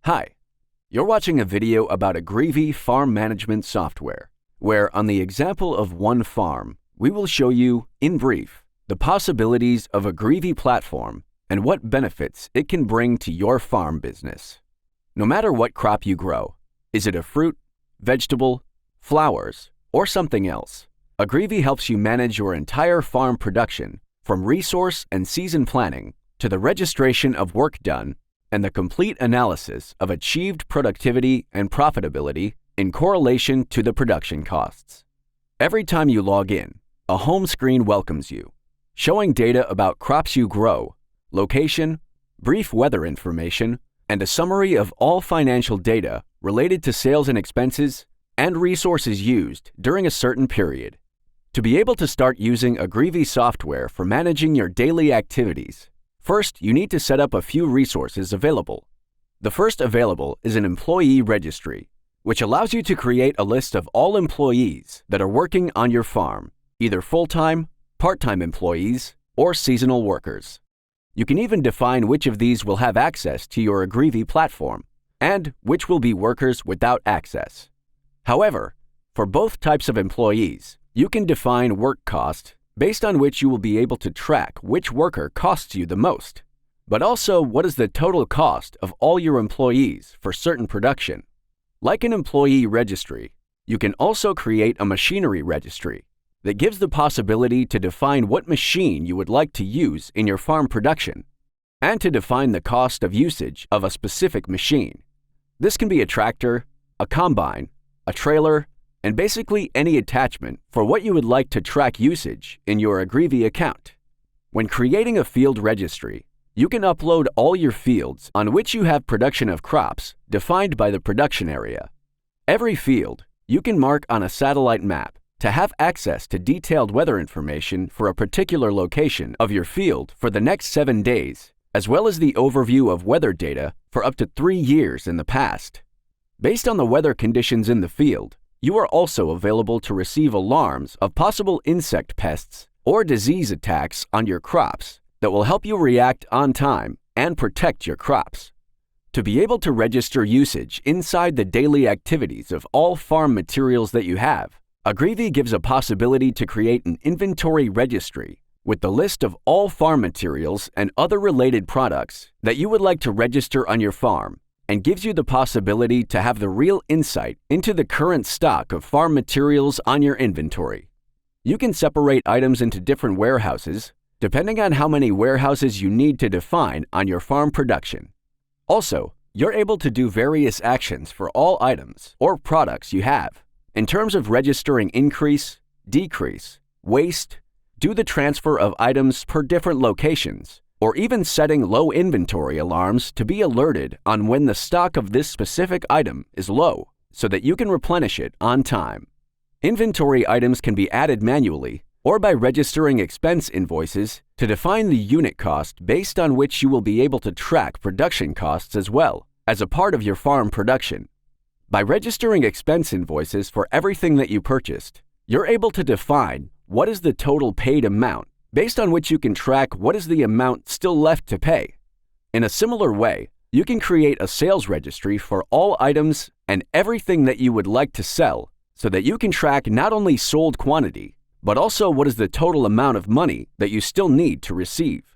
Hi, you're watching a video about AGRIVI farm management software, where on the example of one farm, we will show you, in brief, the possibilities of AGRIVI platform and what benefits it can bring to your farm business. No matter what crop you grow, is it a fruit, vegetable, flowers, or something else, AGRIVI helps you manage your entire farm production from resource and season planning to the registration of work done and the complete analysis of achieved productivity and profitability in correlation to the production costs. Every time you log in, a home screen welcomes you, showing data about crops you grow, location, brief weather information, and a summary of all financial data related to sales and expenses and resources used during a certain period. To be able to start using AGRIVI software for managing your daily activities, first, you need to set up a few resources available. The first available is an employee registry, which allows you to create a list of all employees that are working on your farm, either full-time, part-time employees, or seasonal workers. You can even define which of these will have access to your AGRIVI platform and which will be workers without access. However, for both types of employees, you can define work cost based on which you will be able to track which worker costs you the most, but also what is the total cost of all your employees for certain production. Like an employee registry, you can also create a machinery registry that gives the possibility to define what machine you would like to use in your farm production and to define the cost of usage of a specific machine. This can be a tractor, a combine, a trailer, and basically any attachment for what you would like to track usage in your AGRIVI account. When creating a field registry, you can upload all your fields on which you have production of crops defined by the production area. Every field you can mark on a satellite map to have access to detailed weather information for a particular location of your field for the next 7 days, as well as the overview of weather data for up to 3 years in the past. Based on the weather conditions in the field, you are also available to receive alarms of possible insect pests or disease attacks on your crops that will help you react on time and protect your crops. To be able to register usage inside the daily activities of all farm materials that you have, AGRIVI gives a possibility to create an inventory registry with the list of all farm materials and other related products that you would like to register on your farm, and gives you the possibility to have the real insight into the current stock of farm materials on your inventory. You can separate items into different warehouses, depending on how many warehouses you need to define on your farm production. Also, you're able to do various actions for all items or products you have, in terms of registering increase, decrease, waste, do the transfer of items per different locations, or even setting low inventory alarms to be alerted on when the stock of this specific item is low so that you can replenish it on time. Inventory items can be added manually or by registering expense invoices to define the unit cost based on which you will be able to track production costs as well as a part of your farm production. By registering expense invoices for everything that you purchased, you're able to define what is the total paid amount based on which you can track what is the amount still left to pay. In a similar way, you can create a sales registry for all items and everything that you would like to sell so that you can track not only sold quantity, but also what is the total amount of money that you still need to receive.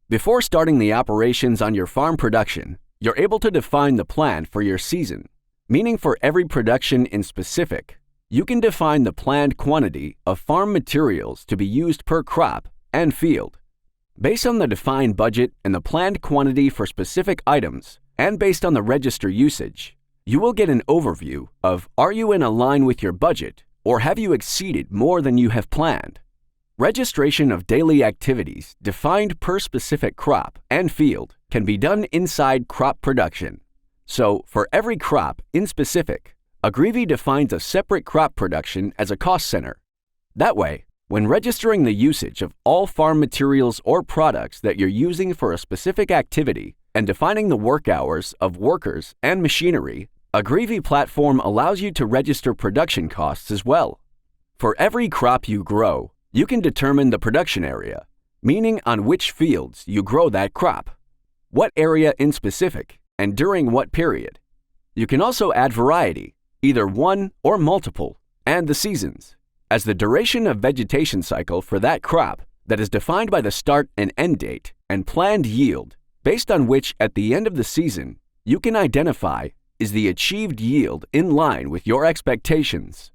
Before starting the operations on your farm production, you're able to define the plan for your season, meaning for every production in specific, you can define the planned quantity of farm materials to be used per crop and field. Based on the defined budget and the planned quantity for specific items, and based on the register usage, you will get an overview of are you in line with your budget or have you exceeded more than you have planned. Registration of daily activities defined per specific crop and field can be done inside crop production. So for every crop in specific, AGRIVI defines a separate crop production as a cost center. That way, when registering the usage of all farm materials or products that you're using for a specific activity and defining the work hours of workers and machinery, AGRIVI platform allows you to register production costs as well. For every crop you grow, you can determine the production area, meaning on which fields you grow that crop. What area in specific and during what period. You can also add variety, either one or multiple, and the seasons, as the duration of vegetation cycle for that crop that is defined by the start and end date and planned yield, based on which at the end of the season you can identify is the achieved yield in line with your expectations.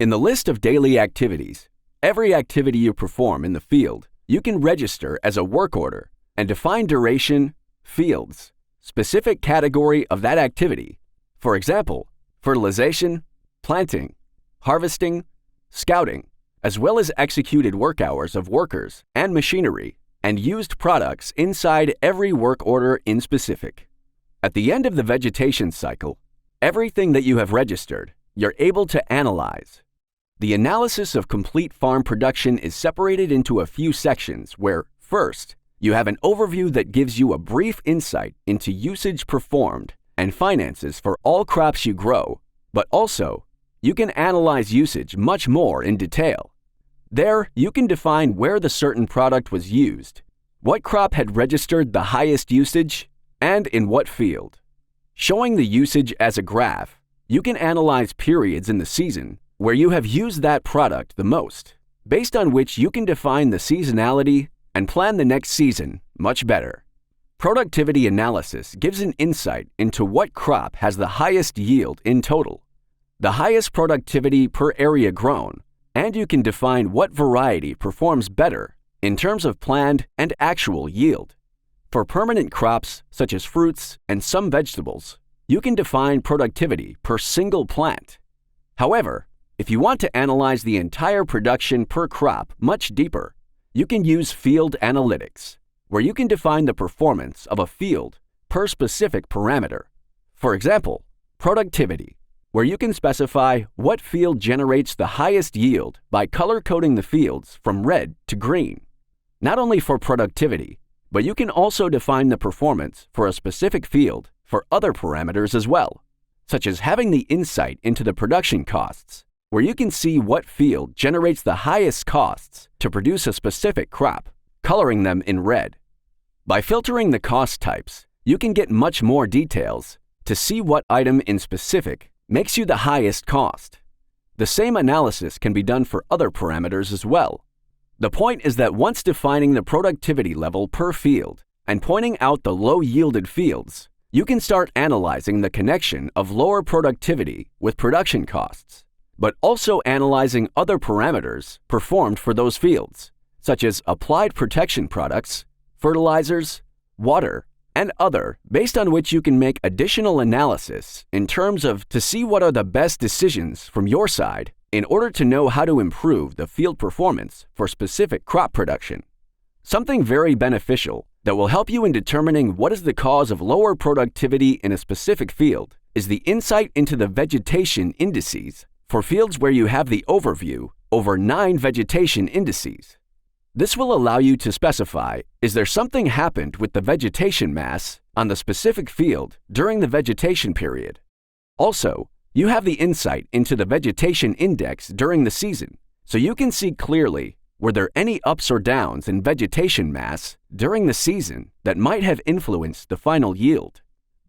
In the list of daily activities, every activity you perform in the field you can register as a work order and define duration, fields, specific category of that activity, for example, fertilization, planting, harvesting, scouting, as well as executed work hours of workers and machinery and used products inside every work order in specific. At the end of the vegetation cycle, everything that you have registered, you're able to analyze. The analysis of complete farm production is separated into a few sections where, first, you have an overview that gives you a brief insight into usage performed and finances for all crops you grow, but also, you can analyze usage much more in detail. There, you can define where the certain product was used, what crop had registered the highest usage, and in what field. Showing the usage as a graph, you can analyze periods in the season where you have used that product the most, based on which you can define the seasonality and plan the next season much better. Productivity analysis gives an insight into what crop has the highest yield in total, the highest productivity per area grown, and you can define what variety performs better in terms of planned and actual yield. For permanent crops such as fruits and some vegetables, you can define productivity per single plant. However, if you want to analyze the entire production per crop much deeper, you can use field analytics, where you can define the performance of a field per specific parameter. For example, productivity, where you can specify what field generates the highest yield by color-coding the fields from red to green. Not only for productivity, but you can also define the performance for a specific field for other parameters as well, such as having the insight into the production costs, where you can see what field generates the highest costs to produce a specific crop, coloring them in red. By filtering the cost types, you can get much more details to see what item in specific makes you the highest cost. The same analysis can be done for other parameters as well. The point is that once defining the productivity level per field and pointing out the low-yielded fields, you can start analyzing the connection of lower productivity with production costs, but also analyzing other parameters performed for those fields, such as applied protection products, fertilizers, water, and other, based on which you can make additional analysis in terms of to see what are the best decisions from your side in order to know how to improve the field performance for specific crop production. Something very beneficial that will help you in determining what is the cause of lower productivity in a specific field is the insight into the vegetation indices for fields where you have the overview over 9 vegetation indices. This will allow you to specify, is there something happened with the vegetation mass on the specific field during the vegetation period? Also, you have the insight into the vegetation index during the season, so you can see clearly were there any ups or downs in vegetation mass during the season that might have influenced the final yield.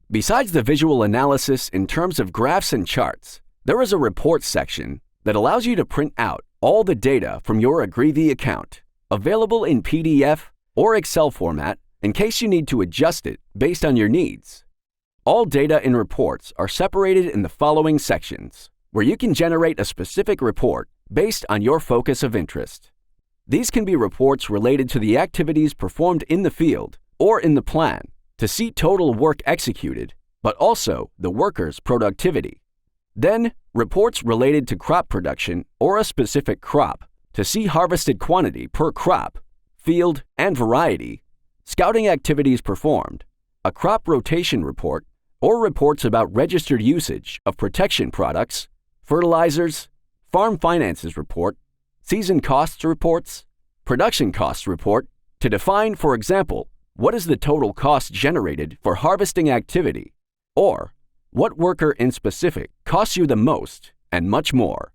Besides the visual analysis in terms of graphs and charts, there is a report section that allows you to print out all the data from your AGRIVI account, available in PDF or Excel format in case you need to adjust it based on your needs. All data in reports are separated in the following sections, where you can generate a specific report based on your focus of interest. These can be reports related to the activities performed in the field or in the plan to see total work executed, but also the worker's productivity. Then, reports related to crop production or a specific crop to see harvested quantity per crop, field, and variety, scouting activities performed, a crop rotation report, or reports about registered usage of protection products, fertilizers, farm finances report, season costs reports, production costs report, to define, for example, what is the total cost generated for harvesting activity, or what worker in specific costs you the most, and much more.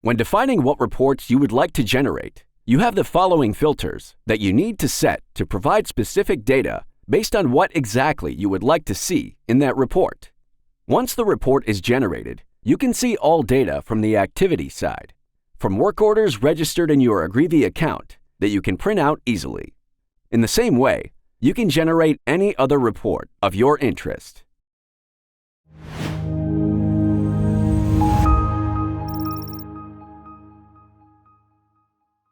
When defining what reports you would like to generate, you have the following filters that you need to set to provide specific data based on what exactly you would like to see in that report. Once the report is generated, you can see all data from the activity side, from work orders registered in your AGRIVI account that you can print out easily. In the same way, you can generate any other report of your interest.